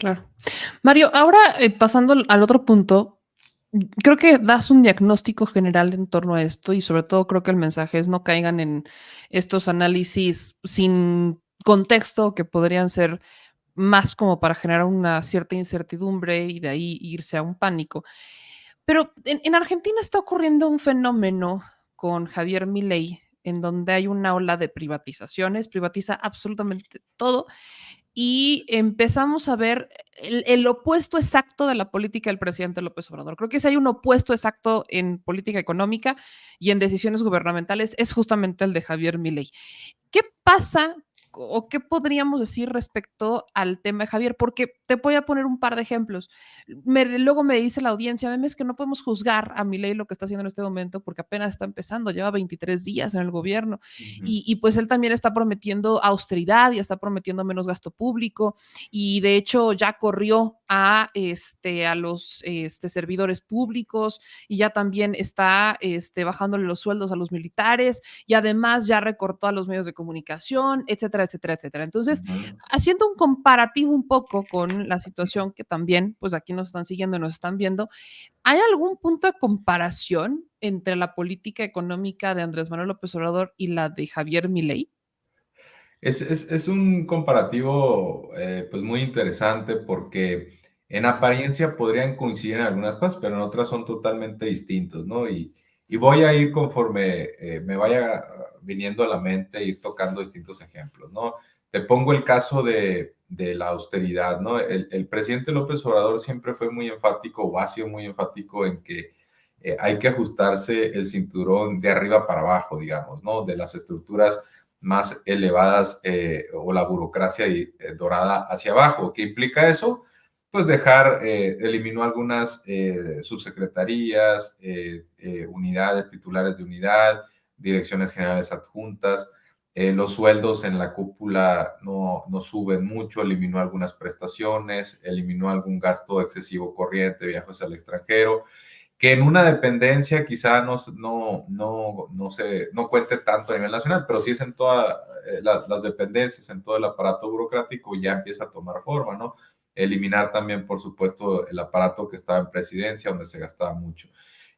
Claro. Mario, ahora pasando al otro punto, creo que das un diagnóstico general en torno a esto y sobre todo creo que el mensaje es no caigan en estos análisis sin contexto que podrían ser más como para generar una cierta incertidumbre y de ahí irse a un pánico. Pero en Argentina está ocurriendo un fenómeno con Javier Milei en donde hay una ola de privatizaciones, privatiza absolutamente todo y empezamos a ver el opuesto exacto de la política del presidente López Obrador. Creo que si hay un opuesto exacto en política económica y en decisiones gubernamentales es justamente el de Javier Milei. ¿Qué pasa o qué podríamos decir respecto al tema de Javier? Porque te voy a poner un par de ejemplos. Luego me dice la audiencia, es que no podemos juzgar a Milei lo que está haciendo en este momento porque apenas está empezando, lleva 23 días en el gobierno Ujú. pues él también está prometiendo austeridad y está prometiendo menos gasto público y de hecho ya corrió a los servidores públicos y ya también está bajándole los sueldos a los militares y además ya recortó a los medios de comunicación, etcétera, etcétera, etcétera. Entonces, Ujú. haciendo un comparativo un poco con la situación que también, pues aquí nos están siguiendo y nos están viendo, ¿hay algún punto de comparación entre la política económica de Andrés Manuel López Obrador y la de Javier Milei? Es un comparativo pues muy interesante porque en apariencia podrían coincidir en algunas cosas, pero en otras son totalmente distintos, ¿no? Y voy a ir conforme me vaya viniendo a la mente, ir tocando distintos ejemplos, ¿no? Te pongo el caso de la austeridad, ¿no? El presidente López Obrador siempre fue muy enfático o ha sido muy enfático en que hay que ajustarse el cinturón de arriba para abajo, digamos, ¿no? De las estructuras más elevadas o la burocracia dorada hacia abajo. ¿Qué implica eso? Pues eliminó algunas subsecretarías, unidades, titulares de unidad, direcciones generales adjuntas, los sueldos en la cúpula no suben mucho, eliminó algunas prestaciones, eliminó algún gasto excesivo corriente, viajes al extranjero, que en una dependencia quizá no cuente tanto a nivel nacional, pero sí es en todas las dependencias, en todo el aparato burocrático, ya empieza a tomar forma, ¿no? Eliminar también, por supuesto, el aparato que estaba en presidencia, donde se gastaba mucho.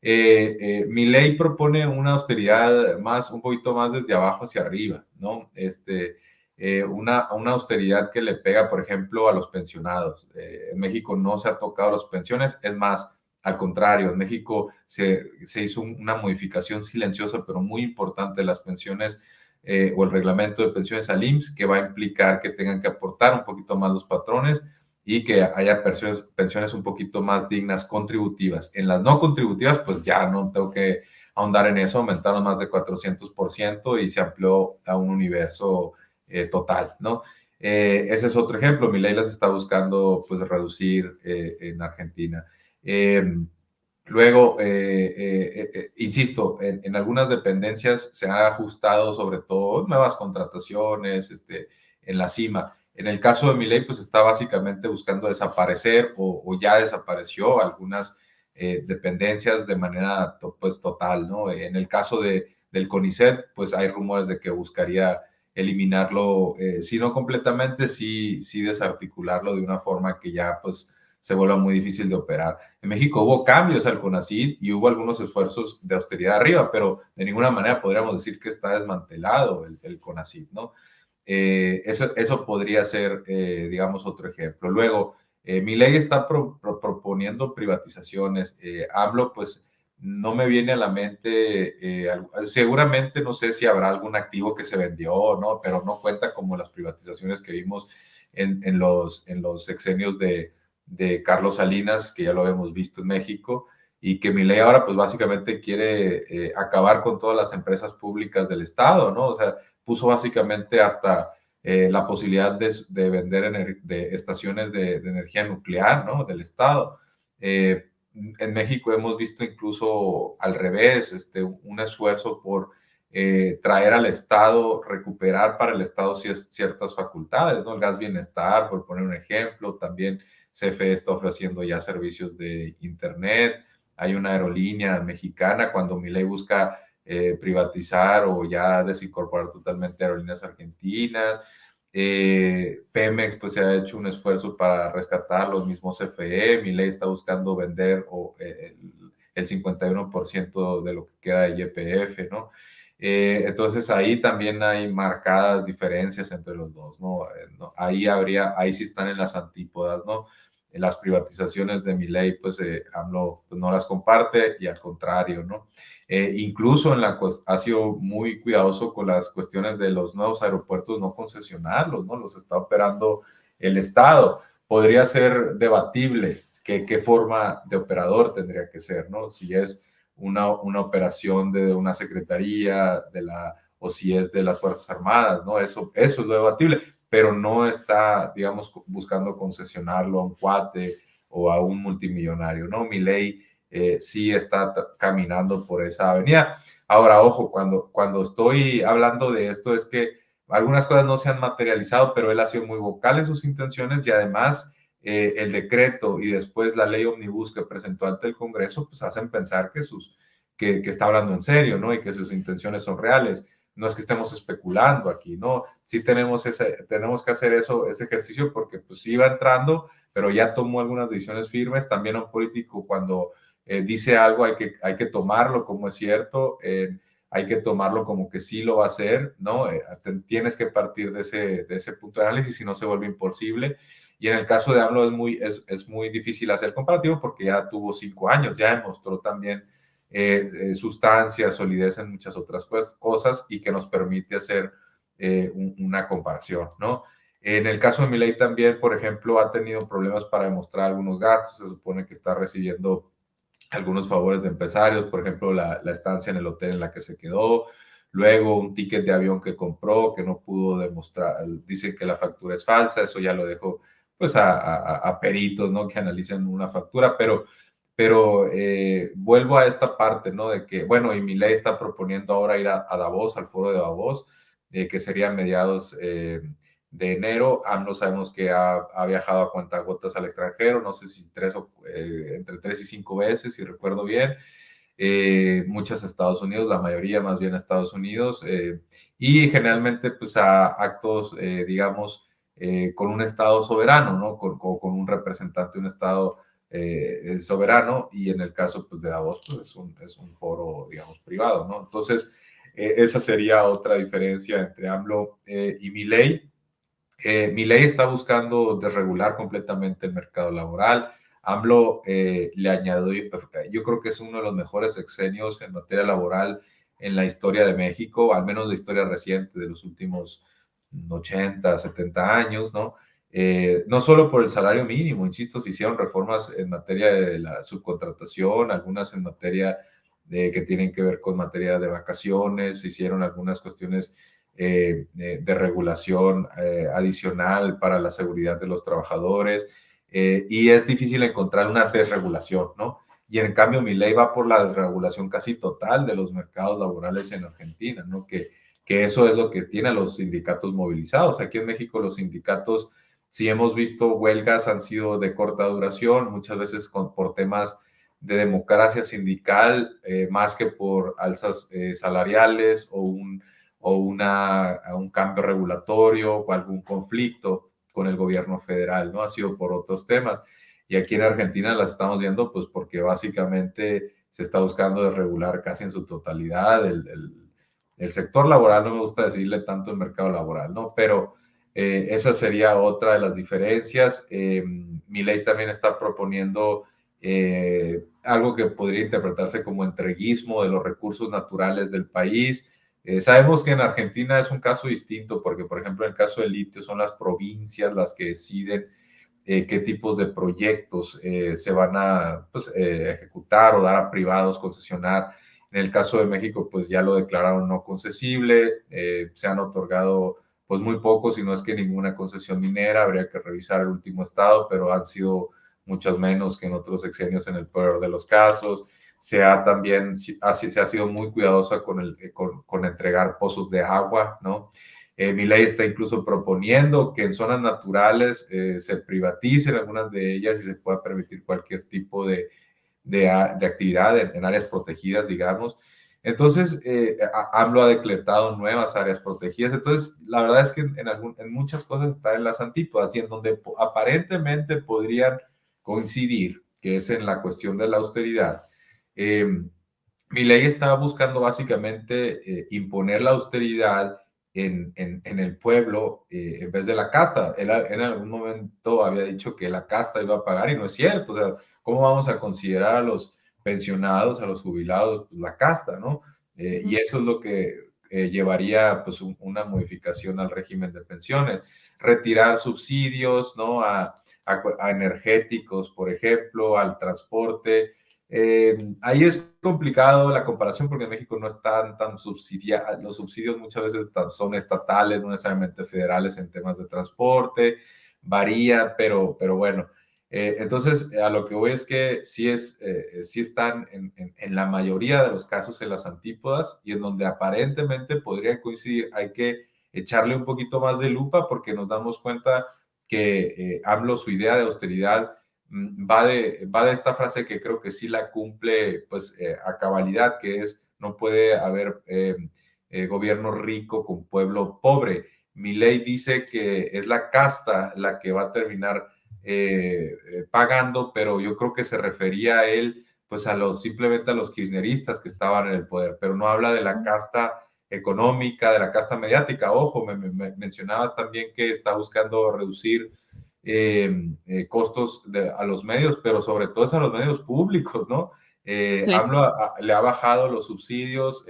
Mi ley propone una austeridad un poquito más desde abajo hacia arriba, ¿no? Una austeridad que le pega, por ejemplo, a los pensionados. En México no se ha tocado las pensiones, es más, al contrario, en México se hizo una modificación silenciosa, pero muy importante de las pensiones o el reglamento de pensiones al IMSS, que va a implicar que tengan que aportar un poquito más los patrones y que haya pensiones un poquito más dignas, contributivas. En las no contributivas, pues ya no tengo que ahondar en eso, aumentaron más de 400% y se amplió a un universo total, ¿no? Ese es otro ejemplo. Milei las está buscando pues reducir en Argentina. Luego, insisto, en algunas dependencias se ha ajustado sobre todo nuevas contrataciones en la cima. En el caso de Milei, pues está básicamente buscando desaparecer o ya desapareció algunas dependencias de manera pues total, ¿no? En el caso del CONICET, pues hay rumores de que buscaría eliminarlo, si no completamente, sí desarticularlo de una forma que ya pues se vuelva muy difícil de operar. En México hubo cambios al CONACYT y hubo algunos esfuerzos de austeridad arriba, pero de ninguna manera podríamos decir que está desmantelado el CONACYT, ¿no? Eso podría ser, digamos, otro ejemplo. Luego, mi ley está proponiendo privatizaciones. AMLO, pues, no me viene a la mente, seguramente no sé si habrá algún activo que se vendió o no, pero no cuenta como las privatizaciones que vimos en los sexenios de Carlos Salinas, que ya lo habíamos visto en México, y que Milei ahora pues básicamente quiere acabar con todas las empresas públicas del Estado, ¿no? O sea, puso básicamente hasta la posibilidad de vender de estaciones de energía nuclear, ¿no? Del Estado. En México hemos visto incluso al revés, un esfuerzo por traer al Estado, recuperar para el Estado ciertas facultades, ¿no? El gas bienestar, por poner un ejemplo, también CFE está ofreciendo ya servicios de Internet, hay una aerolínea mexicana, cuando Milei busca privatizar o ya desincorporar totalmente aerolíneas argentinas. Pemex pues se ha hecho un esfuerzo para rescatar los mismos CFE, Milei está buscando vender el 51% de lo que queda de YPF, ¿no? Entonces ahí también hay marcadas diferencias entre los dos, ¿no? Ahí sí están en las antípodas, ¿no? En las privatizaciones de Milei, pues AMLO pues, no las comparte y al contrario, ¿no? Incluso ha sido muy cuidadoso con las cuestiones de los nuevos aeropuertos, no concesionarlos, ¿no? Los está operando el Estado. Podría ser debatible qué forma de operador tendría que ser, ¿no? Si es una operación de una secretaría o si es de las Fuerzas Armadas, ¿no? Eso es lo debatible, pero no está, digamos, buscando concesionarlo a un cuate o a un multimillonario, ¿no? Milei sí está caminando por esa avenida. Ahora, ojo, cuando estoy hablando de esto es que algunas cosas no se han materializado, pero él ha sido muy vocal en sus intenciones y además el decreto y después la ley omnibus que presentó ante el Congreso, pues hacen pensar que está hablando en serio, ¿no? Y que sus intenciones son reales. No es que estemos especulando aquí, ¿no? Sí tenemos que hacer ese ejercicio porque pues sí va entrando, pero ya tomó algunas decisiones firmes. También a un político cuando dice algo hay que tomarlo como es cierto, hay que tomarlo como que sí lo va a hacer, ¿no? Tienes que partir de ese punto de análisis, si no se vuelve imposible. Y en el caso de AMLO es muy difícil hacer comparativo porque ya tuvo 5 años, ya demostró también sustancia, solidez en muchas otras cosas y que nos permite hacer una comparación, ¿no? En el caso de Milei también, por ejemplo, ha tenido problemas para demostrar algunos gastos, se supone que está recibiendo algunos favores de empresarios, por ejemplo, la estancia en el hotel en la que se quedó, luego un ticket de avión que compró que no pudo demostrar, dicen que la factura es falsa, eso ya lo dejo pues a peritos, ¿no? Que analicen una factura, pero vuelvo a esta parte, ¿no? De que, bueno, y Milei está proponiendo ahora ir a Davos, al foro de Davos, que sería a mediados de enero. AMLO sabemos que ha viajado a cuentagotas al extranjero, no sé si entre 3 y 5 veces, si recuerdo bien. Muchas a Estados Unidos, la mayoría más bien a Estados Unidos, y generalmente pues a actos, digamos, con un Estado soberano, ¿no? Con un representante de un Estado soberano, y en el caso pues, de Davos, pues es un foro, digamos, privado, ¿no? Entonces, esa sería otra diferencia entre AMLO y Milei. Milei está buscando desregular completamente el mercado laboral. AMLO le añadió, yo creo que es uno de los mejores sexenios en materia laboral en la historia de México, al menos la historia reciente de los últimos 80, 70 años, ¿no? No solo por el salario mínimo, insisto, se hicieron reformas en materia de la subcontratación, algunas en materia que tienen que ver con materia de vacaciones, se hicieron algunas cuestiones de regulación adicional para la seguridad de los trabajadores, y es difícil encontrar una desregulación, ¿no? Y en cambio, mi ley va por la desregulación casi total de los mercados laborales en Argentina, ¿no? Que eso es lo que tiene a los sindicatos movilizados. Aquí en México los sindicatos, si hemos visto huelgas, han sido de corta duración, muchas veces por temas de democracia sindical, más que por alzas salariales o un cambio regulatorio o algún conflicto con el gobierno federal, ¿no? Ha sido por otros temas. Y aquí en Argentina las estamos viendo, pues porque básicamente se está buscando desregular casi en su totalidad el sector laboral, no me gusta decirle tanto el mercado laboral, ¿no? Pero esa sería otra de las diferencias. Milei también está proponiendo algo que podría interpretarse como entreguismo de los recursos naturales del país. Sabemos que en Argentina es un caso distinto porque, por ejemplo, en el caso del litio son las provincias las que deciden qué tipos de proyectos se van a pues, ejecutar o dar a privados, concesionar. En el caso de México, pues ya lo declararon no concesible, se han otorgado pues muy pocos, si no es que ninguna concesión minera, habría que revisar el último estado, pero han sido muchas menos que en otros sexenios en el peor de los casos. Se ha sido muy cuidadosa con entregar pozos de agua, ¿no? Mi ley está incluso proponiendo que en zonas naturales se privaticen algunas de ellas y se pueda permitir cualquier tipo de actividad en áreas protegidas, digamos. Entonces, AMLO ha decretado nuevas áreas protegidas. Entonces, la verdad es que en muchas cosas está en las antípodas y en donde aparentemente podrían coincidir, que es en la cuestión de la austeridad. Milei está buscando básicamente imponer la austeridad en el pueblo en vez de la casta. Él en algún momento había dicho que la casta iba a pagar y no es cierto. O sea, ¿cómo vamos a considerar a los pensionados, a los jubilados, pues la casta, ¿no? Y eso es lo que llevaría pues una modificación al régimen de pensiones, retirar subsidios, ¿no? A energéticos, por ejemplo, al transporte. Ahí es complicado la comparación porque en México no están tan subsidiados, los subsidios muchas veces son estatales, no necesariamente federales en temas de transporte, varía, pero bueno. Entonces, a lo que voy es que sí están en la mayoría de los casos en las antípodas y en donde aparentemente podrían coincidir. Hay que echarle un poquito más de lupa porque nos damos cuenta que AMLO, su idea de austeridad, va de esta frase que creo que sí la cumple pues a cabalidad, que es no puede haber gobierno rico con pueblo pobre. Milei dice que es la casta la que va a terminar pagando, pero yo creo que se refería a él pues simplemente a los kirchneristas que estaban en el poder, pero no habla de la casta económica, de la casta mediática. Ojo, mencionabas también que está buscando reducir costos a los medios, pero sobre todo es a los medios públicos, ¿no? Sí. AMLO le ha bajado los subsidios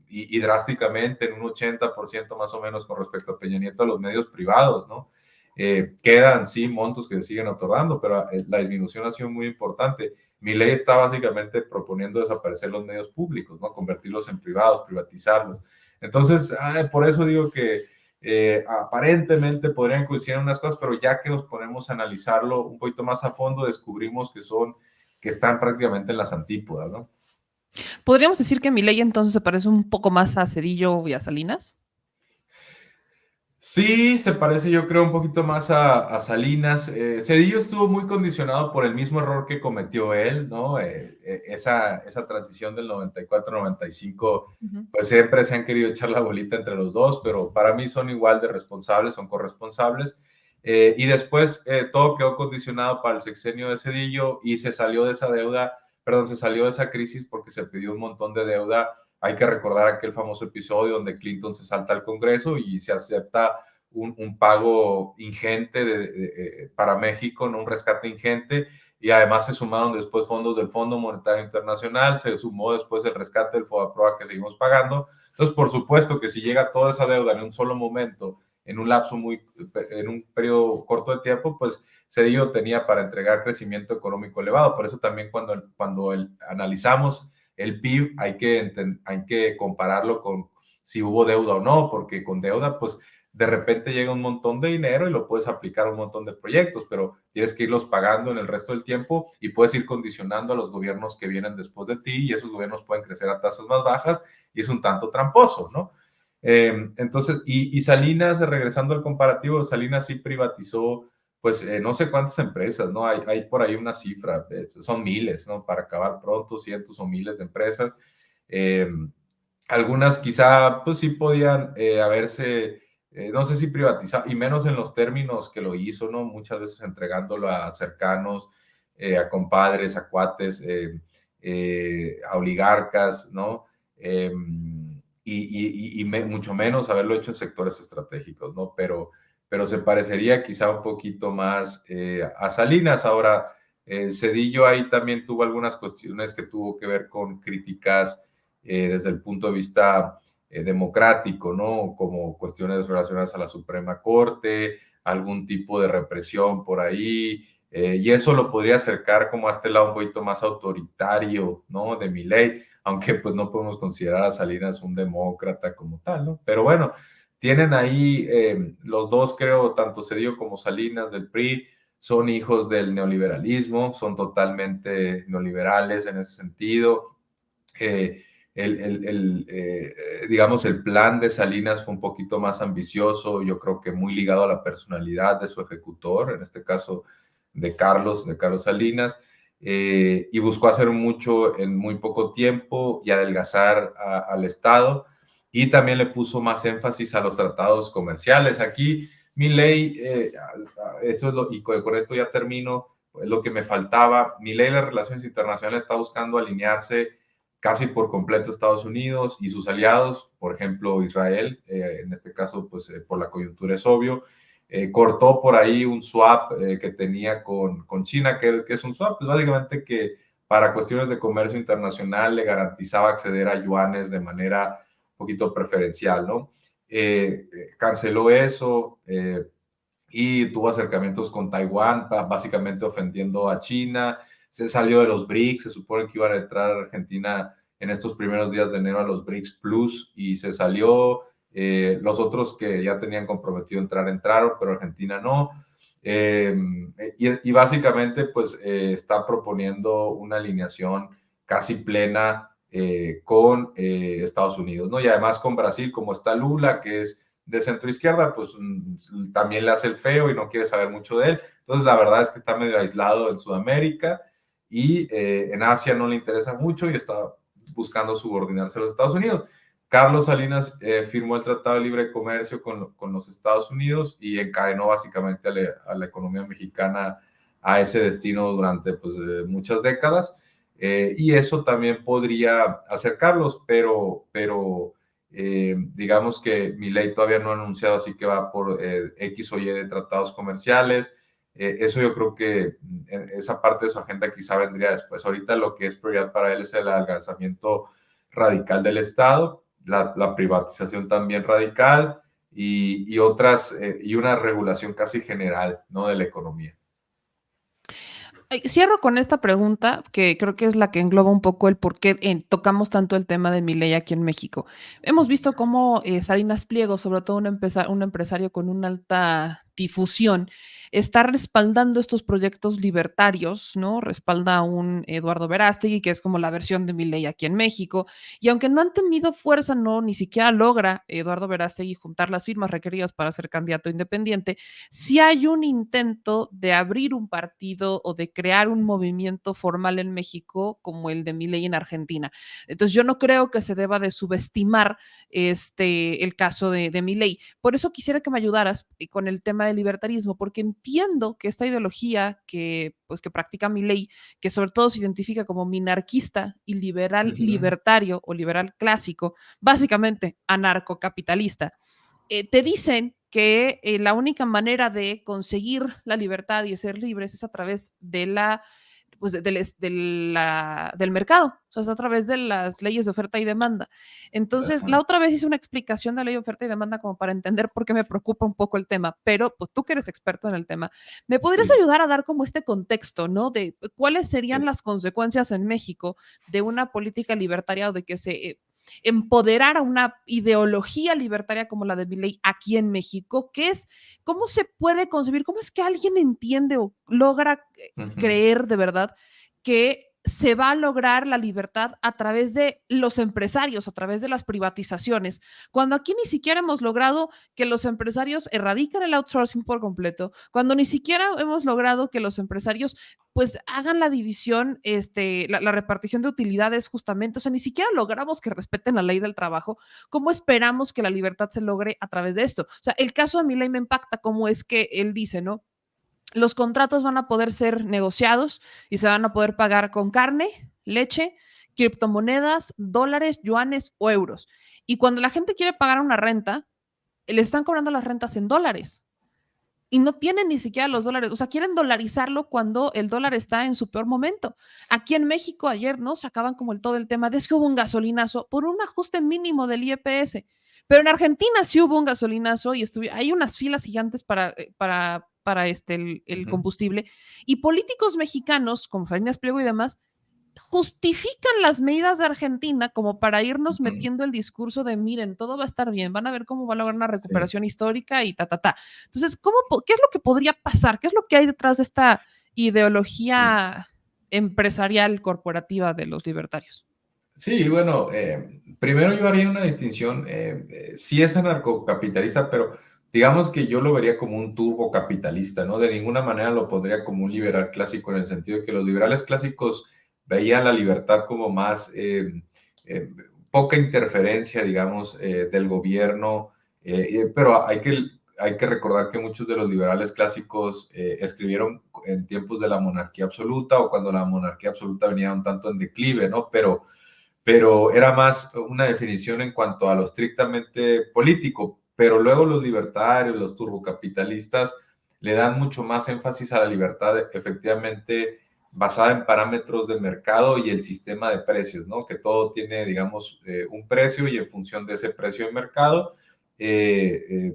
y drásticamente en un 80% más o menos con respecto a Peña Nieto a los medios privados, ¿no? Quedan, sí, montos que se siguen otorgando, pero la disminución ha sido muy importante. Milei está básicamente proponiendo desaparecer los medios públicos, ¿no? Convertirlos en privados, privatizarlos. Entonces, por eso digo que aparentemente podrían coincidir en unas cosas, pero ya que nos ponemos a analizarlo un poquito más a fondo, descubrimos que están prácticamente en las antípodas, ¿no? ¿Podríamos decir que Milei entonces se parece un poco más a Cedillo y a Salinas? Sí, se parece yo creo un poquito más a Salinas. Cedillo estuvo muy condicionado por el mismo error que cometió él, ¿no? Esa transición del 94-95, pues siempre se han querido echar la bolita entre los dos, pero para mí son igual de responsables, son corresponsables. Y después todo quedó condicionado para el sexenio de Cedillo y se salió de esa deuda, perdón, se salió de esa crisis porque se pidió un montón de deuda. Hay que recordar aquel famoso episodio donde Clinton se salta al Congreso y se acepta un pago ingente para México, ¿no? Un rescate ingente, y además se sumaron después fondos del Fondo Monetario Internacional, se sumó después el rescate del FOBAPROA que seguimos pagando. Entonces, por supuesto que si llega toda esa deuda en un solo momento, en un periodo corto de tiempo, pues Cedillo tenía para entregar crecimiento económico elevado. Por eso también cuando analizamos el PIB hay que compararlo con si hubo deuda o no, porque con deuda, pues de repente llega un montón de dinero y lo puedes aplicar a un montón de proyectos, pero tienes que irlos pagando en el resto del tiempo y puedes ir condicionando a los gobiernos que vienen después de ti y esos gobiernos pueden crecer a tasas más bajas y es un tanto tramposo, ¿no? Entonces, y Salinas, regresando al comparativo, Salinas sí privatizó pues no sé cuántas empresas, ¿no? Hay por ahí una cifra, son miles, ¿no? Para acabar pronto, cientos o miles de empresas. Algunas quizá, pues sí podían haberse, no sé si privatizado, y menos en los términos que lo hizo, ¿no? Muchas veces entregándolo a cercanos, a compadres, a cuates, a oligarcas, ¿no? Mucho menos haberlo hecho en sectores estratégicos, ¿no? Pero se parecería quizá un poquito más a Salinas. Ahora, Cedillo ahí también tuvo algunas cuestiones que tuvo que ver con críticas desde el punto de vista democrático, ¿no? Como cuestiones relacionadas a la Suprema Corte, algún tipo de represión por ahí, y eso lo podría acercar como a este lado un poquito más autoritario, ¿no? De Milei, aunque pues no podemos considerar a Salinas un demócrata como tal, ¿no? Pero bueno, tienen ahí los dos, creo, tanto Cedillo como Salinas del PRI, son hijos del neoliberalismo, son totalmente neoliberales en ese sentido. Digamos, el plan de Salinas fue un poquito más ambicioso, yo creo que muy ligado a la personalidad de su ejecutor, en este caso de Carlos Salinas. y buscó hacer mucho en muy poco tiempo y adelgazar al Estado, y también le puso más énfasis a los tratados comerciales. Aquí Milei, eso es y con esto ya termino, es lo que me faltaba. Milei, las relaciones internacionales, está buscando alinearse casi por completo Estados Unidos y sus aliados, por ejemplo Israel, en este caso pues por la coyuntura es obvio. Cortó por ahí un swap que tenía con China, que es un swap, pues básicamente que para cuestiones de comercio internacional le garantizaba acceder a yuanes de manera un poquito preferencial, ¿no? Canceló eso y tuvo acercamientos con Taiwán, básicamente ofendiendo a China. Se salió de los BRICS, se supone que iba a entrar Argentina en estos primeros días de enero a los BRICS Plus y se salió. Los otros que ya tenían comprometido entrar, entraron, pero Argentina no. Y básicamente pues está proponiendo una alineación casi plena con Estados Unidos, ¿no? Y además con Brasil, como está Lula, que es de centro izquierda, pues también le hace el feo y no quiere saber mucho de él. Entonces la verdad es que está medio aislado en Sudamérica y en Asia no le interesa mucho y está buscando subordinarse a los Estados Unidos. Carlos Salinas firmó el Tratado de Libre Comercio con los Estados Unidos y encadenó básicamente a la economía mexicana a ese destino durante pues, muchas décadas. Y eso también podría acercarlos, pero digamos que Milei todavía no ha anunciado así que va por X o Y de tratados comerciales. Eso yo creo que esa parte de su agenda quizá vendría después. Ahorita lo que es prioridad para él es el adelgazamiento radical del Estado, la privatización también radical y otras, y una regulación casi general, ¿no? De la economía. Cierro con esta pregunta, que creo que es la que engloba un poco el por qué tocamos tanto el tema de Milei aquí en México. Hemos visto cómo Salinas Pliego, sobre todo un empresario con una alta difusión, está respaldando estos proyectos libertarios, ¿no? Respalda a un Eduardo Verástegui, que es como la versión de Milei aquí en México, y aunque no han tenido fuerza, no, ni siquiera logra Eduardo Verástegui juntar las firmas requeridas para ser candidato independiente, sí hay un intento de abrir un partido o de crear un movimiento formal en México como el de Milei en Argentina. Entonces yo no creo que se deba de subestimar el caso de Milei. Por eso quisiera que me ayudaras con el tema del libertarismo, porque entiendo que esta ideología que practica Milei, que sobre todo se identifica como minarquista y liberal libertario o liberal clásico, básicamente anarcocapitalista, te dicen que la única manera de conseguir la libertad y de ser libres es a través de del mercado, o sea, es a través de las leyes de oferta y demanda. Entonces, la otra vez hice una explicación de la ley de oferta y demanda como para entender por qué me preocupa un poco el tema, pero pues tú que eres experto en el tema, ¿me podrías Sí, ayudar a dar como este contexto, ¿no? De cuáles serían sí. las consecuencias en México de una política libertaria o de que se empoderar a una ideología libertaria como la de Milei aquí en México, que es cómo se puede concebir, cómo es que alguien entiende o logra creer de verdad que se va a lograr la libertad a través de los empresarios, a través de las privatizaciones, cuando aquí ni siquiera hemos logrado que los empresarios erradiquen el outsourcing por completo, cuando ni siquiera hemos logrado que los empresarios pues hagan la división, la repartición de utilidades justamente, o sea, ni siquiera logramos que respeten la ley del trabajo. ¿Cómo esperamos que la libertad se logre a través de esto? O sea, el caso de Milei me impacta, como es que él dice, ¿no? Los contratos van a poder ser negociados y se van a poder pagar con carne, leche, criptomonedas, dólares, yuanes o euros. Y cuando la gente quiere pagar una renta, le están cobrando las rentas en dólares y no tienen ni siquiera los dólares, o sea, quieren dolarizarlo cuando el dólar está en su peor momento. Aquí en México ayer, ¿no? Sacaban como todo el tema de es que hubo un gasolinazo por un ajuste mínimo del IEPS, pero en Argentina sí hubo un gasolinazo y hay unas filas gigantes para el combustible y políticos mexicanos como Salinas Pliego y demás justifican las medidas de Argentina como para irnos metiendo el discurso de miren, todo va a estar bien, van a ver cómo va a lograr una Sí. recuperación histórica y ta, ta, ta. Entonces, ¿qué es lo que podría pasar? ¿Qué es lo que hay detrás de esta ideología empresarial corporativa de los libertarios? Sí, bueno, primero yo haría una distinción, sí es anarcocapitalista, pero digamos que yo lo vería como un turbo capitalista, ¿no? De ninguna manera lo pondría como un liberal clásico en el sentido de que los liberales clásicos veían la libertad como más eh, poca interferencia, digamos, del gobierno, pero hay que recordar que muchos de los liberales clásicos escribieron en tiempos de la monarquía absoluta o cuando la monarquía absoluta venía un tanto en declive, ¿no? Pero era más una definición en cuanto a lo estrictamente político, pero luego los libertarios, los turbocapitalistas, le dan mucho más énfasis a la libertad efectivamente basada en parámetros de mercado y el sistema de precios, ¿no? Que todo tiene, digamos, un precio y en función de ese precio de mercado, debe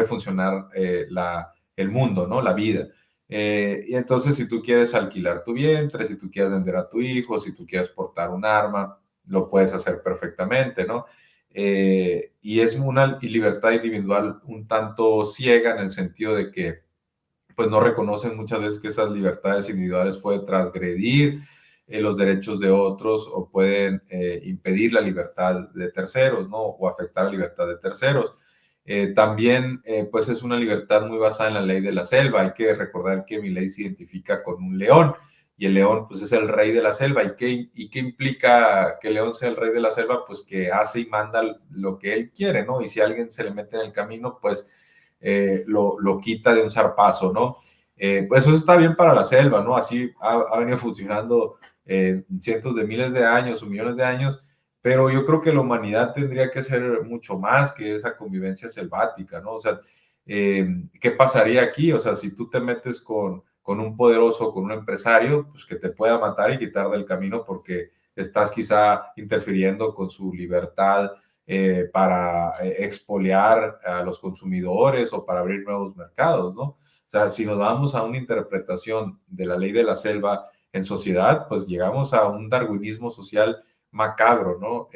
funcionar el mundo, ¿no? La vida. Y entonces, si tú quieres alquilar tu vientre, si tú quieres vender a tu hijo, si tú quieres portar un arma, lo puedes hacer perfectamente, ¿no? Y es una libertad individual un tanto ciega en el sentido de que pues no reconocen muchas veces que esas libertades individuales pueden transgredir los derechos de otros o pueden impedir la libertad de terceros, ¿no? O afectar la libertad de terceros. También, pues es una libertad muy basada en la ley de la selva. Hay que recordar que mi ley se identifica con un león y el león, pues es el rey de la selva. ¿Y qué implica que el león sea el rey de la selva? Pues que hace y manda lo que él quiere, ¿no? Y si alguien se le mete en el camino, pues lo quita de un zarpazo, ¿no? Pues eso está bien para la selva, ¿no? Así ha venido funcionando cientos de miles de años o millones de años, pero yo creo que la humanidad tendría que ser mucho más que esa convivencia selvática, ¿no? O sea, ¿qué pasaría aquí? O sea, si tú te metes con un poderoso, con un empresario, pues que te pueda matar y quitar del camino porque estás quizá interfiriendo con su libertad para expoliar a los consumidores o para abrir nuevos mercados, ¿no? O sea, si nos vamos a una interpretación de la ley de la selva en sociedad, pues llegamos a un darwinismo social macabro, ¿no?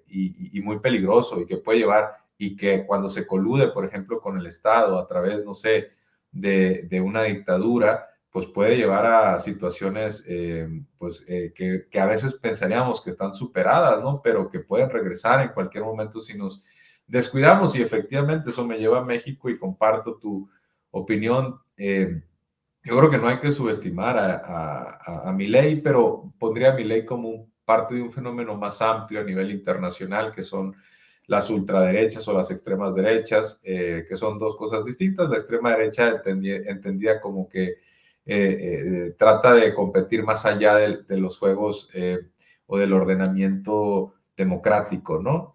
Y muy peligroso y que puede llevar, y que cuando se colude, por ejemplo, con el Estado a través, no sé, de una dictadura, pues puede llevar a situaciones que a veces pensaríamos que están superadas, ¿no? Pero que pueden regresar en cualquier momento si nos descuidamos y efectivamente eso me lleva a México y comparto tu opinión. Yo creo que no hay que subestimar a Milei, pero pondría a Milei como parte de un fenómeno más amplio a nivel internacional, que son las ultraderechas o las extremas derechas, que son dos cosas distintas. La extrema derecha entendida como que trata de competir más allá de los juegos o del ordenamiento democrático, ¿no?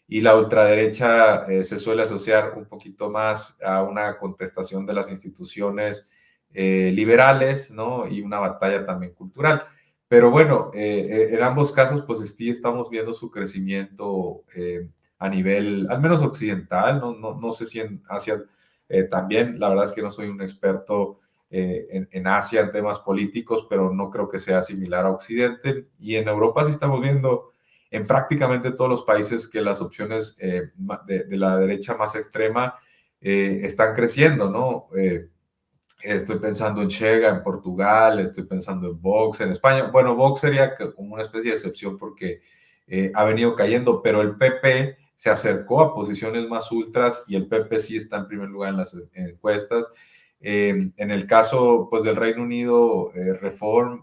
Y la ultraderecha se suele asociar un poquito más a una contestación de las instituciones liberales, ¿no? Y una batalla también cultural. Pero bueno, en ambos casos, pues sí estamos viendo su crecimiento a nivel, al menos occidental, no sé si en Asia también, la verdad es que no soy un experto en Asia en temas políticos, pero no creo que sea similar a Occidente. Y en Europa sí estamos viendo en prácticamente todos los países que las opciones de la derecha más extrema están creciendo, ¿no? Estoy pensando en Chega en Portugal, estoy pensando en Vox en España. Bueno, Vox sería como una especie de excepción porque ha venido cayendo, pero el PP se acercó a posiciones más ultras y el PP sí está en primer lugar en las encuestas. En el caso pues, del Reino Unido, Reform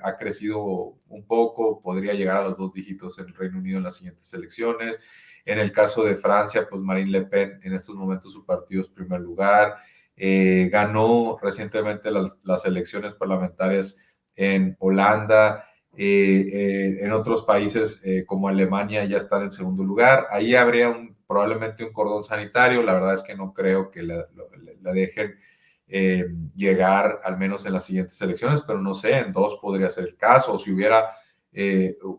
ha crecido un poco, podría llegar a los 2 dígitos en el Reino Unido en las siguientes elecciones. En el caso de Francia, pues Marine Le Pen en estos momentos su partido es primer lugar. Ganó recientemente las elecciones parlamentarias en Holanda, en otros países como Alemania ya están en segundo lugar. Ahí habría probablemente un cordón sanitario. La verdad es que no creo que la dejen llegar al menos en las siguientes elecciones, pero no sé, en 2 podría ser el caso, o si hubiera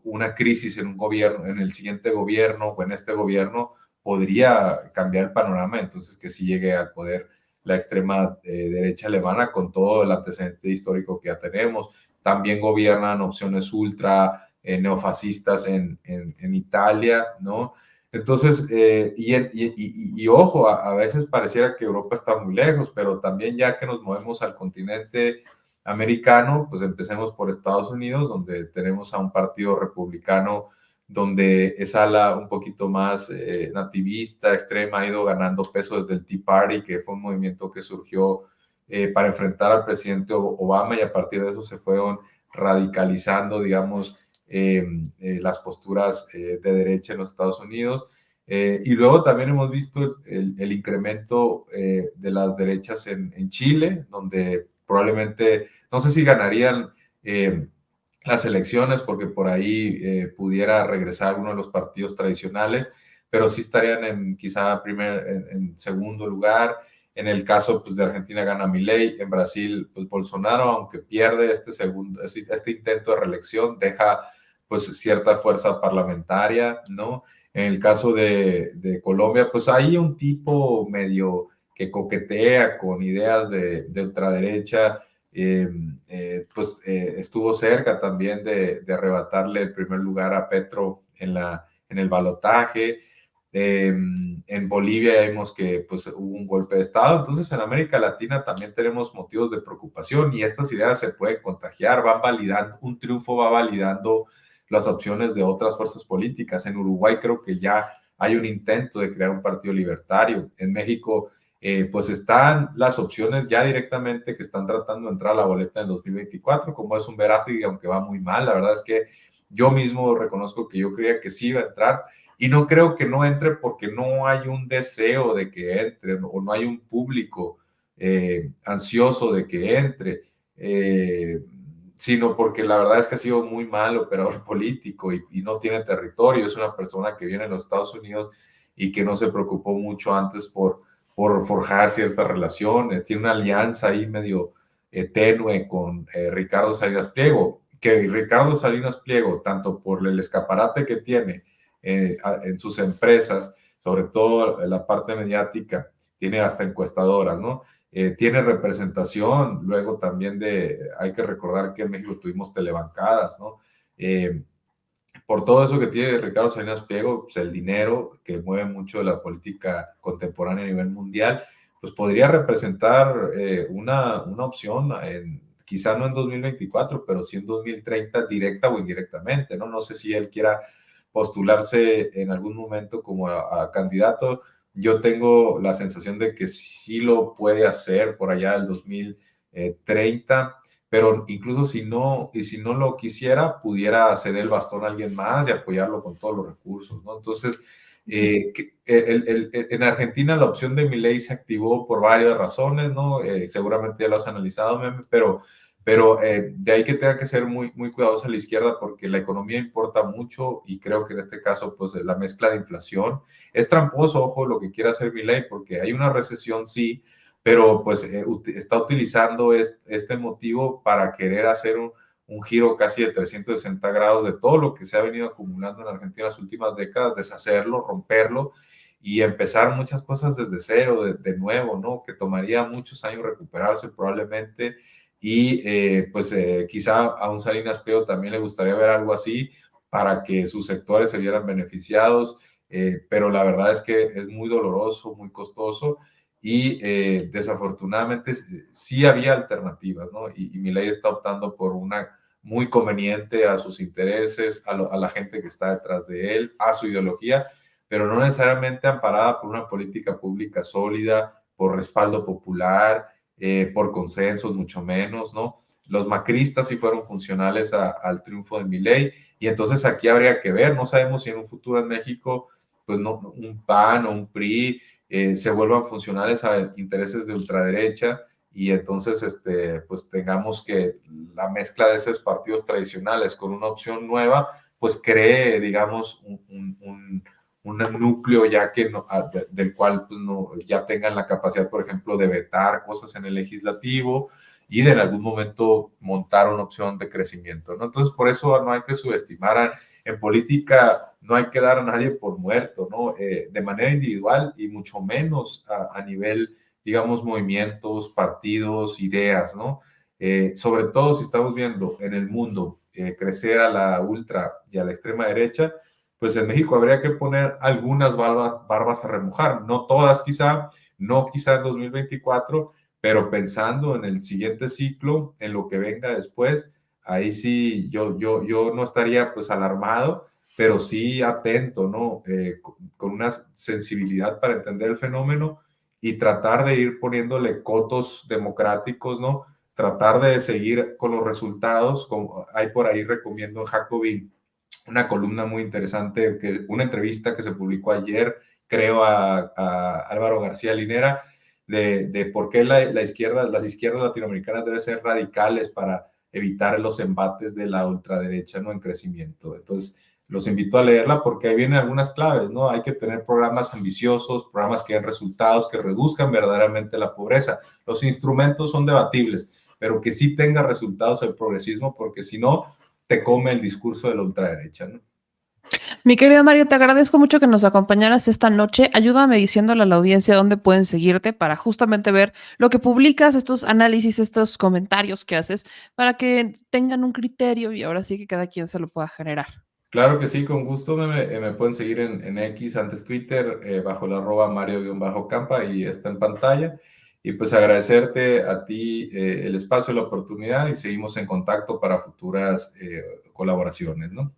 una crisis en un gobierno, en el siguiente gobierno o en este gobierno, podría cambiar el panorama, entonces que sí llegue al poder la extrema derecha alemana con todo el antecedente histórico que ya tenemos. También gobiernan opciones ultra neofascistas en Italia, ¿no? Entonces, ojo, a veces pareciera que Europa está muy lejos, pero también ya que nos movemos al continente americano, pues empecemos por Estados Unidos, donde tenemos a un partido republicano donde esa ala un poquito más nativista, extrema, ha ido ganando peso desde el Tea Party, que fue un movimiento que surgió para enfrentar al presidente Obama, y a partir de eso se fueron radicalizando, digamos, las posturas de derecha en los Estados Unidos. Y luego también hemos visto el incremento de las derechas en Chile, donde probablemente, no sé si ganarían las elecciones, porque por ahí pudiera regresar uno de los partidos tradicionales, pero sí estarían en quizá en segundo lugar. En el caso pues, de Argentina gana Milei, en Brasil pues Bolsonaro, aunque pierde este intento de reelección, deja pues cierta fuerza parlamentaria, ¿no? En el caso de Colombia, pues hay un tipo medio que coquetea con ideas de ultraderecha, estuvo cerca también de arrebatarle el primer lugar a Petro en el balotaje. En Bolivia ya vimos que pues, hubo un golpe de Estado. Entonces en América Latina también tenemos motivos de preocupación, y estas ideas se pueden contagiar, van validando, un triunfo va validando las opciones de otras fuerzas políticas. En Uruguay creo que ya hay un intento de crear un partido libertario. En México pues están las opciones ya directamente que están tratando de entrar a la boleta en 2024, como es un Verástegui, aunque va muy mal. La verdad es que yo mismo reconozco que yo creía que sí iba a entrar, y no creo que no entre porque no hay un deseo de que entre, o no hay un público ansioso de que entre, sino porque la verdad es que ha sido muy mal operador político, y no tiene territorio. Es una persona que viene de los Estados Unidos y que no se preocupó mucho antes por forjar ciertas relaciones. Tiene una alianza ahí medio tenue con Ricardo Salinas Pliego, que Ricardo Salinas Pliego, tanto por el escaparate que tiene en sus empresas, sobre todo en la parte mediática, tiene hasta encuestadoras, ¿no? Tiene representación, luego también hay que recordar que en México tuvimos telebancadas, ¿no? Por todo eso que tiene Ricardo Salinas Pliego, pues el dinero que mueve mucho de la política contemporánea a nivel mundial, pues podría representar una opción, quizá no en 2024, pero sí en 2030, directa o indirectamente, ¿no? No sé si él quiera postularse en algún momento como a candidato. Yo tengo la sensación de que sí lo puede hacer por allá del 2030, pero incluso si no lo quisiera, pudiera ceder el bastón a alguien más y apoyarlo con todos los recursos, ¿no? Entonces, en Argentina la opción de Milei se activó por varias razones, ¿no? Seguramente ya lo has analizado, Meme, pero de ahí que tenga que ser muy, muy cuidadosa a la izquierda, porque la economía importa mucho, y creo que en este caso, pues la mezcla de inflación es tramposo, ojo, lo que quiere hacer Milei, porque hay una recesión, sí, pero pues está utilizando este motivo para querer hacer un giro casi de 360 grados de todo lo que se ha venido acumulando en Argentina en las últimas décadas, deshacerlo, romperlo y empezar muchas cosas desde cero, de nuevo, ¿no? Que tomaría muchos años recuperarse probablemente, y quizá a un Salinas Pliego también le gustaría ver algo así para que sus sectores se vieran beneficiados, pero la verdad es que es muy doloroso, muy costoso, y desafortunadamente sí había alternativas, ¿no? Y Milei está optando por una muy conveniente a sus intereses, a la gente que está detrás de él, a su ideología, pero no necesariamente amparada por una política pública sólida, por respaldo popular, por consensos, mucho menos, ¿no? Los macristas sí fueron funcionales al triunfo de Milei, y entonces aquí habría que ver. No sabemos si en un futuro en México, pues no, un PAN o un PRI se vuelvan funcionales a intereses de ultraderecha, y entonces pues tengamos que la mezcla de esos partidos tradicionales con una opción nueva, pues cree, digamos, un núcleo ya que no, del cual pues no, ya tengan la capacidad, por ejemplo, de vetar cosas en el legislativo y de en algún momento montar una opción de crecimiento, ¿no? Entonces, por eso no hay que subestimar en política, no hay que dar a nadie por muerto, ¿no? De manera individual, y mucho menos a nivel, digamos, movimientos, partidos, ideas, ¿no? Sobre todo si estamos viendo en el mundo crecer a la ultra y a la extrema derecha, pues en México habría que poner algunas barbas a remojar, no todas quizá, no quizá en 2024, pero pensando en el siguiente ciclo, en lo que venga después, ahí sí yo no estaría pues alarmado, pero sí atento, ¿no? Con una sensibilidad para entender el fenómeno y tratar de ir poniéndole cotos democráticos, ¿no? Tratar de seguir con los resultados, como hay por ahí, recomiendo en Jacobin una columna muy interesante, una entrevista que se publicó ayer, creo, a Álvaro García Linera, de por qué las izquierdas latinoamericanas deben ser radicales para evitar los embates de la ultraderecha, ¿no? En crecimiento. Entonces, los invito a leerla porque ahí vienen algunas claves, ¿no? Hay que tener programas ambiciosos, programas que den resultados, que reduzcan verdaderamente la pobreza. Los instrumentos son debatibles, pero que sí tenga resultados el progresismo, porque si no, te come el discurso de la ultraderecha, ¿no? Mi querido Mario, te agradezco mucho que nos acompañaras esta noche. Ayúdame diciéndole a la audiencia dónde pueden seguirte para justamente ver lo que publicas, estos análisis, estos comentarios que haces, para que tengan un criterio y ahora sí que cada quien se lo pueda generar. Claro que sí, con gusto me pueden seguir en X, antes Twitter, bajo el arroba Mario-Campa y está en pantalla. Y pues agradecerte a ti el espacio, la oportunidad y seguimos en contacto para futuras colaboraciones, ¿no?